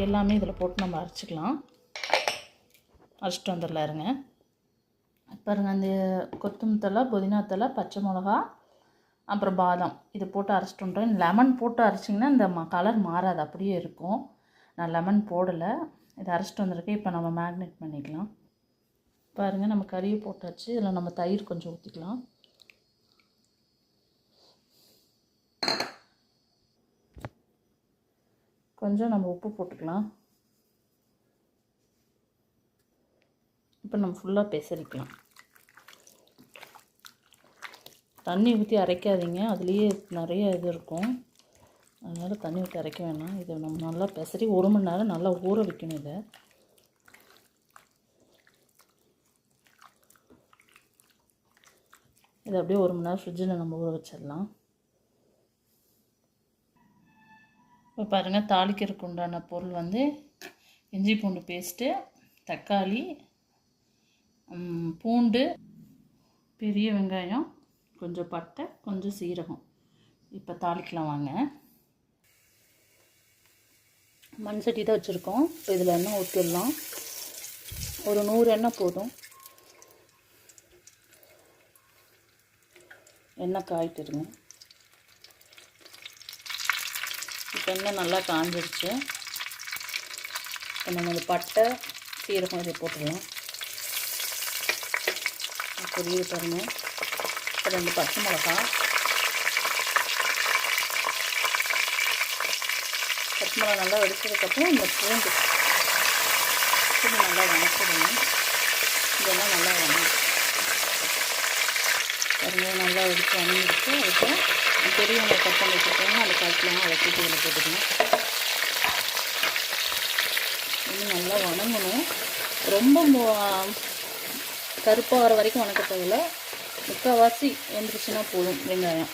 எல்லாமே இதில் போட்டு நம்ம அரைச்சிக்கலாம். அரைச்சிட்டு வந்துடலாம் இருங்க. பாருங்கள், அந்த கொத்தமல்லி தழை, புதினா தழை, பச்சை மிளகா, அப்புறம் பாதாம் இது போட்டு அரைச்சிட்டு வந்துட்டோம். லெமன் போட்டு அரைச்சிங்கன்னா இந்த கலர் மாறாது, அப்படியே இருக்கும். நான் லெமன் போடலை. இதை அரைச்சிட்டு வந்திருக்கேன். இப்போ நம்ம மேக்னேட் பண்ணிக்கலாம். பாருங்கள், நம்ம கறியை போட்டாச்சு. இதில் நம்ம தயிர் கொஞ்சம் ஊற்றிக்கலாம். கொஞ்சம் நம்ம உப்பு போட்டுக்கலாம். இப்போ நம்ம ஃபுல்லாக பெசரிக்கலாம். தண்ணி ஊற்றி அரைக்காதீங்க, அதுலேயே நிறைய இது இருக்கும். அதனால் தண்ணி ஊற்றி அரைக்க வேணாம். இதை நம்ம நல்லா பெசரி 1 மணி நேரம் நல்லா ஊற வைக்கணும். இதை அப்படியே 1 மணி நேரம் ஃப்ரிட்ஜில் நம்ம ஊற வச்சிடலாம். இப்போ பாருங்கள், தாளிக்கிறதுக்கு உண்டான பொருள் வந்து இஞ்சி பூண்டு பேஸ்ட்டு, தக்காளி, பூண்டு, பெரிய வெங்காயம், கொஞ்சம் பட்டை, கொஞ்சம் சீரகம். இப்போ தாளிக்கலாம் வாங்க. மண் சட்டி தான் வச்சுருக்கோம். இப்போ இதில் எண்ணெய் ஊற்றிடலாம். ஒரு 100 எண்ணெய் போதும். எண்ணெய் காய்ட்டுருங்க. இப்போ எண்ணெய் நல்லா காஞ்சிடுச்சு. இப்போ நம்ம இந்த பட்டை, சீரகம் இதை போட்டுடலாம். பொரிய பாருங்கள். இப்போ 2 பச்சை மிளகா, பச்சை மிளகா நல்லா வெடிச்சதுக்கப்புறம் இந்த பூண்டு நல்லா வணக்கிடணும். இதெல்லாம் நல்லா வணங்கும். பாருங்கள், நல்லா வெடிச்சு வணங்கிடுச்சு. அதுக்கு பெரிய வெங்காயம் கட் பண்ணி வச்சுருக்கோங்க, அதை காய்க்கலாம். அதை தூக்கி இதில் போட்டுக்கணும். இன்னும் நல்லா வணங்கணும். ரொம்ப கருப்பாக வர வரைக்கும் வணக்க தேவையில்லை. முக்கால்வாசி வெந்துருச்சுன்னா போதும் வெங்காயம்.